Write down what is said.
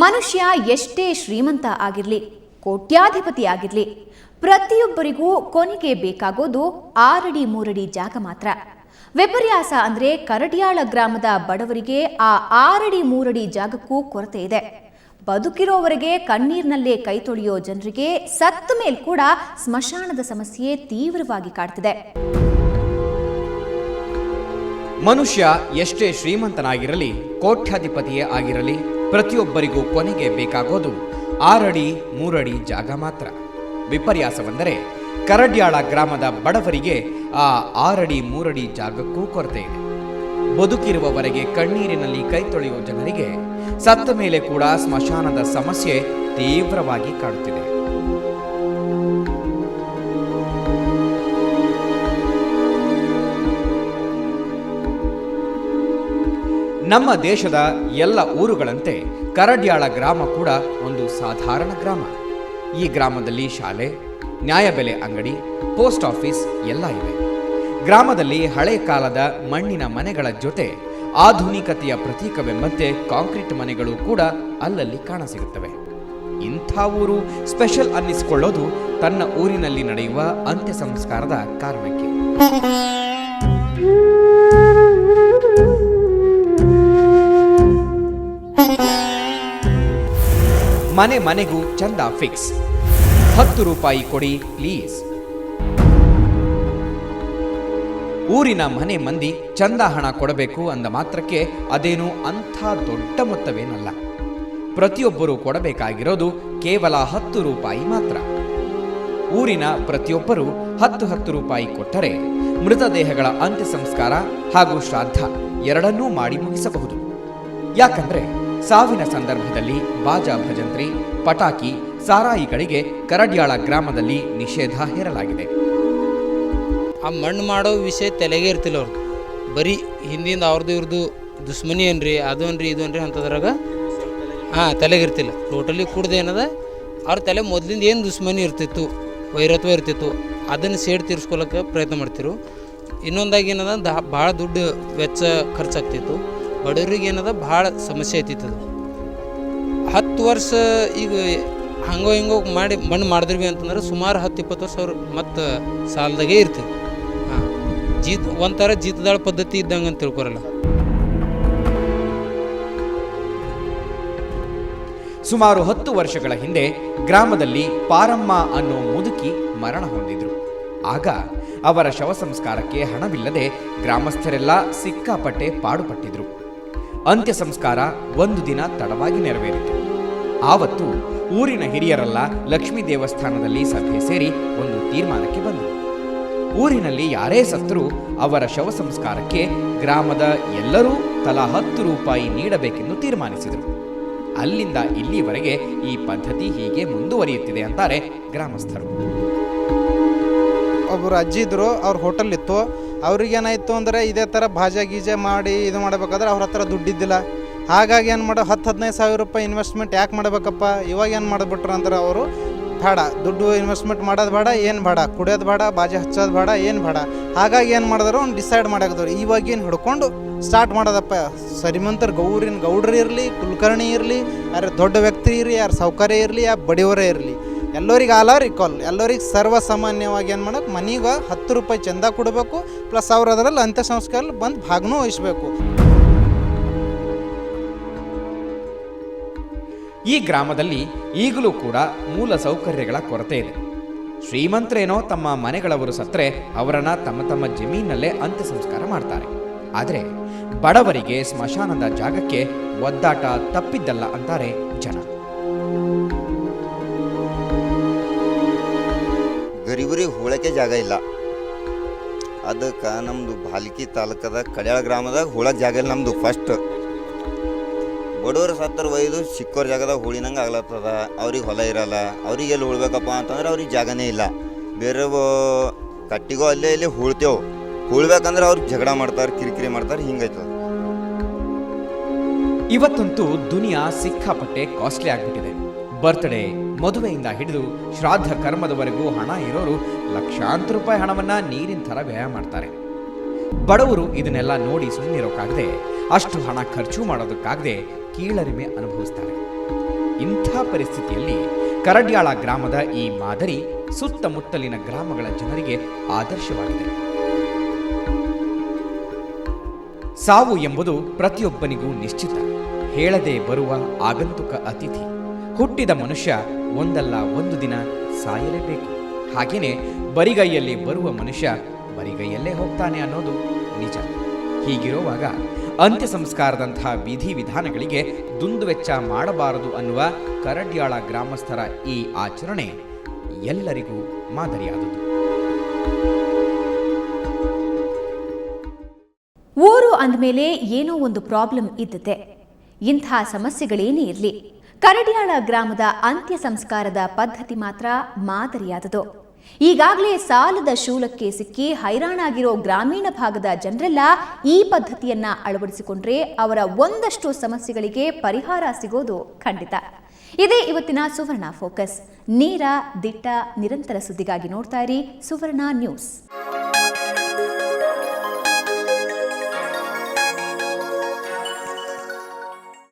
ಮನುಷ್ಯ ಎಷ್ಟೇ ಶ್ರೀಮಂತ ಆಗಿರಲಿ, ಕೋಟ್ಯಾಧಿಪತಿ ಆಗಿರಲಿ, ಪ್ರತಿಯೊಬ್ಬರಿಗೂ ಕೊನೆಗೆ ಬೇಕಾಗೋದು 6 ಅಡಿ 3 ಅಡಿ ಜಾಗ ಮಾತ್ರ. ವಿಪರ್ಯಾಸ ಅಂದ್ರೆ ಕರಡ್ಯಾಳ ಗ್ರಾಮದ ಬಡವರಿಗೆ ಆ 6 ಅಡಿ 3 ಅಡಿ ಜಾಗಕ್ಕೂ ಕೊರತೆ ಇದೆ. ಬದುಕಿರೋವರೆಗೆ ಕಣ್ಣೀರಿನಲ್ಲೇ ಕೈ ತೊಳೆಯೋ ಜನರಿಗೆ ಸತ್ತ ಮೇಲ್ ಕೂಡ ಸ್ಮಶಾನದ ಸಮಸ್ಯೆ ತೀವ್ರವಾಗಿ ಕಾಡ್ತಿದೆ. ಮನುಷ್ಯ ಎಷ್ಟೇ ಶ್ರೀಮಂತನಾಗಿರಲಿ, ಕೋಟ್ಯಾಧಿಪತಿಯೇ ಆಗಿರಲಿ, ಪ್ರತಿಯೊಬ್ಬರಿಗೂ ಕೊನೆಗೆ ಬೇಕಾಗೋದು 6 ಅಡಿ 3 ಅಡಿ ಜಾಗ ಮಾತ್ರ. ವಿಪರ್ಯಾಸವೆಂದರೆ ಕರಡ್ಯಾಳ ಗ್ರಾಮದ ಬಡವರಿಗೆ ಆ 6 ಅಡಿ 3 ಅಡಿ ಜಾಗಕ್ಕೂ ಕೊರತೆ ಇದೆ. ಬದುಕಿರುವವರೆಗೆ ಕಣ್ಣೀರಿನಲ್ಲಿ ಕೈ ತೊಳೆಯುವ ಜನರಿಗೆ ಸತ್ತ ಮೇಲೆ ಕೂಡ ಸ್ಮಶಾನದ ಸಮಸ್ಯೆ ತೀವ್ರವಾಗಿ ಕಾಡುತ್ತಿದೆ. ನಮ್ಮ ದೇಶದ ಎಲ್ಲ ಊರುಗಳಂತೆ ಕರಡ್ಯಾಳ ಗ್ರಾಮ ಕೂಡ ಒಂದು ಸಾಧಾರಣ ಗ್ರಾಮ. ಈ ಗ್ರಾಮದಲ್ಲಿ ಶಾಲೆ, ನ್ಯಾಯಬೆಲೆ ಅಂಗಡಿ, ಪೋಸ್ಟ್ ಆಫೀಸ್ ಎಲ್ಲ ಇವೆ. ಗ್ರಾಮದಲ್ಲಿ ಹಳೆ ಕಾಲದ ಮಣ್ಣಿನ ಮನೆಗಳ ಜೊತೆ ಆಧುನಿಕತೆಯ ಪ್ರತೀಕವೆಂಬಂತೆ ಕಾಂಕ್ರೀಟ್ ಮನೆಗಳು ಕೂಡ ಅಲ್ಲಲ್ಲಿ ಕಾಣಸಿಗುತ್ತವೆ. ಇಂಥ ಊರು ಸ್ಪೆಷಲ್ ಅನ್ನಿಸಿಕೊಳ್ಳೋದು ತನ್ನ ಊರಿನಲ್ಲಿ ನಡೆಯುವ ಅಂತ್ಯ ಸಂಸ್ಕಾರದ ಕಾರಣಕ್ಕೆ. ಮನೆ ಮನೆಗೂ ಚಂದ ಫಿಕ್ಸ್. 10 ರೂಪಾಯಿ ಕೊಡಿ ಪ್ಲೀಸ್. ಊರಿನ ಮನೆ ಮಂದಿ ಚಂದ ಹಣ ಕೊಡಬೇಕು ಅಂದ ಮಾತ್ರಕ್ಕೆ ಅದೇನು ಅಂಥ ದೊಡ್ಡ ಮೊತ್ತವೇನಲ್ಲ. ಪ್ರತಿಯೊಬ್ಬರೂ ಕೊಡಬೇಕಾಗಿರೋದು ಕೇವಲ 10 ರೂಪಾಯಿ ಮಾತ್ರ. ಊರಿನ ಪ್ರತಿಯೊಬ್ಬರೂ 10 ರೂಪಾಯಿ ಕೊಟ್ಟರೆ ಮೃತದೇಹಗಳ ಅಂತ್ಯ ಸಂಸ್ಕಾರ ಹಾಗೂ ಶ್ರಾದ್ದ ಎರಡನ್ನೂ ಮಾಡಿ ಮುಗಿಸಬಹುದು. ಯಾಕಂದ್ರೆ ಸಾವಿನ ಸಂದರ್ಭದಲ್ಲಿ ಬಾಜಾ ಭಜಂತ್ರಿ, ಪಟಾಕಿ, ಸಾರಾಯಿಗಳಿಗೆ ಕರಡ್ಯಾಳ ಗ್ರಾಮದಲ್ಲಿ ನಿಷೇಧ ಹೇರಲಾಗಿದೆ. ಆ ಮಣ್ಣು ಮಾಡೋ ವಿಷಯ ತಲೆಗೆ ಇರ್ತಿಲ್ಲ ಅವ್ರದ್ದು. ಬರೀ ಹಿಂದಿಂದ ಅವ್ರದ್ದು ಇವ್ರದ್ದು ದುಶ್ಮನಿ ಏನ್ರಿ, ಅದನ್ರಿ ಇದನ್ರಿ ಅಂತದ್ರಾಗ ತಲೆಗಿರ್ತಿಲ್ಲ. ಟೋಟಲಿ ಕುಡ್ದೇನದ ಅವ್ರ ತಲೆ ಮೊದಲಿಂದ ಏನು ದುಶ್ಮನಿ ಇರ್ತಿತ್ತು, ವೈರತ್ವ ಇರ್ತಿತ್ತು, ಅದನ್ನು ಸೇಡ್ ತೀರಿಸ್ಕೊಳಕ್ಕೆ ಪ್ರಯತ್ನ ಮಾಡ್ತಿರು. ಇನ್ನೊಂದಾಗಿ ಏನದ ಭಾಳ ದುಡ್ಡು ವೆಚ್ಚ ಖರ್ಚಾಗ್ತಿತ್ತು. ಬಡವ್ರಿಗೆ ಏನದ ಭಾಳ ಸಮಸ್ಯೆ ಐತಿತ್ತು. 10 ವರ್ಷ ಈಗ ಹಂಗೋ ಹಿಂಗೋ ಮಾಡಿ ಮಣ್ಣು ಮಾಡಿದ್ರಿ ಅಂತಂದ್ರೆ ಸುಮಾರು 10-20 ವರ್ಷ ಅವ್ರು ಮತ್ತು ಸಾಲದಾಗೆ ಇರ್ತೀವಿ. ಒಂಥರ ಜೀತದಾಳ ಪದ್ಧತಿ ಇದ್ದಂಗೆ ಅಂತ ತಿಳ್ಕೊರಲ್ಲ. ಸುಮಾರು 10 ವರ್ಷಗಳ ಹಿಂದೆ ಗ್ರಾಮದಲ್ಲಿ ಪಾರಮ್ಮ ಅನ್ನೋ ಮುದುಕಿ ಮರಣ ಹೊಂದಿದ್ರು. ಆಗ ಅವರ ಶವ ಸಂಸ್ಕಾರಕ್ಕೆ ಹಣವಿಲ್ಲದೆ ಗ್ರಾಮಸ್ಥರೆಲ್ಲ ಸಿಕ್ಕಾಪಟ್ಟೆ ಪಾಡುಪಟ್ಟಿದ್ರು. ಅಂತ್ಯ ಸಂಸ್ಕಾರ 1 ದಿನ ತಡವಾಗಿ ನೆರವೇರಿತು. ಆವತ್ತು ಊರಿನ ಹಿರಿಯರೆಲ್ಲ ಲಕ್ಷ್ಮೀ ದೇವಸ್ಥಾನದಲ್ಲಿ ಸಭೆ ಸೇರಿ ಒಂದು ತೀರ್ಮಾನಕ್ಕೆ ಬಂದರು. ಊರಿನಲ್ಲಿ ಯಾರೇ ಸತ್ತರೂ ಅವರ ಶವ ಸಂಸ್ಕಾರಕ್ಕೆ ಗ್ರಾಮದ ಎಲ್ಲರೂ ತಲಾ 10 ರೂಪಾಯಿ ನೀಡಬೇಕೆಂದು ತೀರ್ಮಾನಿಸಿದರು. ಅಲ್ಲಿಂದ ಇಲ್ಲಿವರೆಗೆ ಈ ಪದ್ಧತಿ ಹೀಗೆ ಮುಂದುವರಿಯುತ್ತಿದೆ ಅಂತಾರೆ ಗ್ರಾಮಸ್ಥರು. ಒಬ್ಬರು ಅಜ್ಜಿ ಇದ್ರು, ಅವ್ರ ಹೋಟೆಲ್ ಇತ್ತು. ಅವ್ರಿಗೇನಾಯಿತು ಅಂದರೆ ಇದೇ ಥರ ಭಾಜಾ ಗೀಜೆ ಮಾಡಿ ಇದು ಮಾಡಬೇಕಾದ್ರೆ ಅವ್ರ ಹತ್ರ ದುಡ್ಡಿದ್ದಿಲ್ಲ. ಹಾಗಾಗಿ ಏನು ಮಾಡೋ 10-15 ಸಾವಿರ ರೂಪಾಯಿ ಇನ್ವೆಸ್ಟ್ಮೆಂಟ್ ಯಾಕೆ ಮಾಡಬೇಕಪ್ಪ, ಇವಾಗ ಏನು ಮಾಡಿಬಿಟ್ರು ಅಂದ್ರೆ ಅವರು ಬೇಡ, ದುಡ್ಡು ಇನ್ವೆಸ್ಟ್ಮೆಂಟ್ ಮಾಡೋದು ಬೇಡ, ಏನು ಬೇಡ, ಕುಡಿಯೋದು ಬೇಡ, ಬಾಜಿ ಹಚ್ಚೋದು ಬೇಡ, ಏನು ಬೇಡ. ಹಾಗಾಗಿ ಏನು ಮಾಡಿದ್ರು ಅವ್ನು ಡಿಸೈಡ್ ಮಾಡಾಕಿದ್ರು ಇವಾಗೇನು ಹಿಡ್ಕೊಂಡು ಸ್ಟಾರ್ಟ್ ಮಾಡೋದಪ್ಪ. ಶ್ರೀಮಂತರು ಗೌಡ್ರು ಇರಲಿ, ಕುಲಕರ್ಣಿ ಇರಲಿ, ಯಾರು ದೊಡ್ಡ ವ್ಯಕ್ತಿ ಇರಲಿ, ಯಾರು ಸೌಕರ್ಯ ಇರಲಿ, ಯಾರು ಬಡವರೇ ಇರಲಿ, ಎಲ್ಲರಿಗೆ ಆಲ್ ಈಕ್ವಲ್, ಎಲ್ಲರಿಗೆ ಸರ್ವಸಾಮಾನ್ಯವಾಗಿ ಏನು ಮಾಡೋಕೆ ಮನೆಗೆ 10 ರೂಪಾಯಿ ಚಂದ ಕೊಡಬೇಕು. ಪ್ಲಸ್ ಅವ್ರು ಅದರಲ್ಲಿ ಅಂತ್ಯ ಸಂಸ್ಕಾರ ಬಂದು ಭಾಗನೂ ವಹಿಸಬೇಕು. ಈ ಗ್ರಾಮದಲ್ಲಿ ಈಗಲೂ ಕೂಡ ಮೂಲ ಸೌಕರ್ಯಗಳ ಕೊರತೆ ಇದೆ. ಶ್ರೀಮಂತರೇನೋ ತಮ್ಮ ಮನೆಗಳವರು ಸತ್ತರೆ ಅವರನ್ನ ತಮ್ಮ ಜಮೀನಲ್ಲೇ ಅಂತ್ಯ ಸಂಸ್ಕಾರ ಮಾಡ್ತಾರೆ. ಆದರೆ ಬಡವರಿಗೆ ಸ್ಮಶಾನದ ಜಾಗಕ್ಕೆ ಒದ್ದಾಟ ತಪ್ಪಿದ್ದಲ್ಲ ಅಂತಾರೆ ಜನ. ಗರೀಬರಿಗೆ ಹೂಳಕ್ಕೆ ಜಾಗ ಇಲ್ಲ. ಅದಕ್ಕೆ ನಮ್ಮದು ಭಾಲ್ಕಿ ತಾಲೂಕದ ಕಡ್ಯಾಳ ಗ್ರಾಮದಾಗ ಹೂಳಕ್ಕೆ ಜಾಗ ಇಲ್ಲ. ನಮ್ಮದು ಫಸ್ಟ್ ಬಡವರು ಸತ್ತರು ಒಯ್ದು ಸಿಕ್ಕೋರ ಜಾಗದಾಗ ಹೂಳಿನಂಗೆ ಆಗ್ಲತ್ತದ. ಅವ್ರಿಗೆ ಹೊಲ ಇರಲ್ಲ, ಅವ್ರಿಗೆ ಎಲ್ಲಿ ಉಳ್ಬೇಕಪ್ಪ ಅಂತಂದ್ರೆ ಅವ್ರಿಗೆ ಜಾಗನೇ ಇಲ್ಲ. ಬೇರೆ ಕಟ್ಟಿಗೋ ಅಲ್ಲೇ ಇಲ್ಲಿ ಹೂಳ್ತೇವೆ. ಹೂಳ್ಬೇಕಂದ್ರೆ ಅವ್ರಿಗೆ ಜಗಳ ಮಾಡ್ತಾರೆ, ಕಿರಿಕಿರಿ ಮಾಡ್ತಾರೆ, ಹಿಂಗಾಯ್ತದ. ಇವತ್ತಂತೂ ದುನಿಯಾ ಸಿಕ್ಕಾಪಟ್ಟೆ ಕಾಸ್ಟ್ಲಿ ಆಗಿಬಿಟ್ಟಿದೆ. ಬರ್ತ್ಡೇ, ಮದುವೆಯಿಂದ ಹಿಡಿದು ಶ್ರಾದ್ದ ಕರ್ಮದವರೆಗೂ ಹಣ ಇರೋರು ಲಕ್ಷಾಂತರ ರೂಪಾಯಿ ಹಣವನ್ನ ನೀರಿನ ಥರ ವ್ಯಯ ಮಾಡ್ತಾರೆ. ಬಡವರು ಇದನ್ನೆಲ್ಲ ನೋಡಿ ಸುಮ್ಮನಿರೋಕ್ಕಾಗದೆ, ಅಷ್ಟು ಹಣ ಖರ್ಚು ಮಾಡೋದಕ್ಕಾಗದೆ ಕೀಳರಿಮೆ ಅನುಭವಿಸ್ತಾರೆ. ಇಂಥ ಪರಿಸ್ಥಿತಿಯಲ್ಲಿ ಕರಡ್ಯಾಳ ಗ್ರಾಮದ ಈ ಮಾದರಿ ಸುತ್ತಮುತ್ತಲಿನ ಗ್ರಾಮಗಳ ಜನರಿಗೆ ಆದರ್ಶವಾಗಿದೆ. ಸಾವು ಎಂಬುದು ಪ್ರತಿಯೊಬ್ಬನಿಗೂ ನಿಶ್ಚಿತ. ಹೇಳದೆ ಬರುವ ಆಗಂತುಕ ಅತಿಥಿ. ಹುಟ್ಟಿದ ಮನುಷ್ಯ ಒಂದಲ್ಲ ಒಂದು ದಿನ ಸಾಯಲೇಬೇಕು. ಹಾಗೇನೆ ಬರಿಗೈಯಲ್ಲಿ ಬರುವ ಮನುಷ್ಯ ಬರಿಗೈಯಲ್ಲೇ ಹೋಗ್ತಾನೆ ಅನ್ನೋದು ನಿಜ. ಹೀಗಿರುವಾಗ ಅಂತ್ಯ ಸಂಸ್ಕಾರದಂತಹ ವಿಧಿವಿಧಾನಗಳಿಗೆ ದುಂದುವೆಚ್ಚ ಮಾಡಬಾರದು ಅನ್ನುವ ಕರಡ್ಯಾಳ ಗ್ರಾಮಸ್ಥರ ಈ ಆಚರಣೆ ಎಲ್ಲರಿಗೂ ಮಾದರಿಯಾದದ್ದು. ಊರು ಅಂದಮೇಲೆ ಏನೋ ಒಂದು ಪ್ರಾಬ್ಲಮ್ ಇದ್ದತೆ. ಇಂಥ ಸಮಸ್ಯೆಗಳೇನೇ ಇರಲಿ, ಕರಡ್ಯಾಳ ಗ್ರಾಮದ ಅಂತ್ಯ ಸಂಸ್ಕಾರದ ಪದ್ಧತಿ ಮಾತ್ರ ಮಾದರಿಯಾದದು. ಈಗಾಗಲೇ ಸಾಲದ ಶೂಲಕ್ಕೆ ಸಿಕ್ಕಿ ಹೈರಾಣಾಗಿರೋ ಗ್ರಾಮೀಣ ಭಾಗದ ಜನರೆಲ್ಲ ಈ ಪದ್ಧತಿಯನ್ನ ಅಳವಡಿಸಿಕೊಂಡ್ರೆ ಅವರ ಒಂದಷ್ಟು ಸಮಸ್ಯೆಗಳಿಗೆ ಪರಿಹಾರ ಸಿಗೋದು ಖಂಡಿತ. ಇದೇ ಇವತ್ತಿನ ಸುವರ್ಣ ಫೋಕಸ್. ನೇರ, ದಿಟ್ಟ, ನಿರಂತರ ಸುದ್ದಿಗಾಗಿ ನೋಡ್ತಾ ಇರಿ ಸುವರ್ಣ ನ್ಯೂಸ್.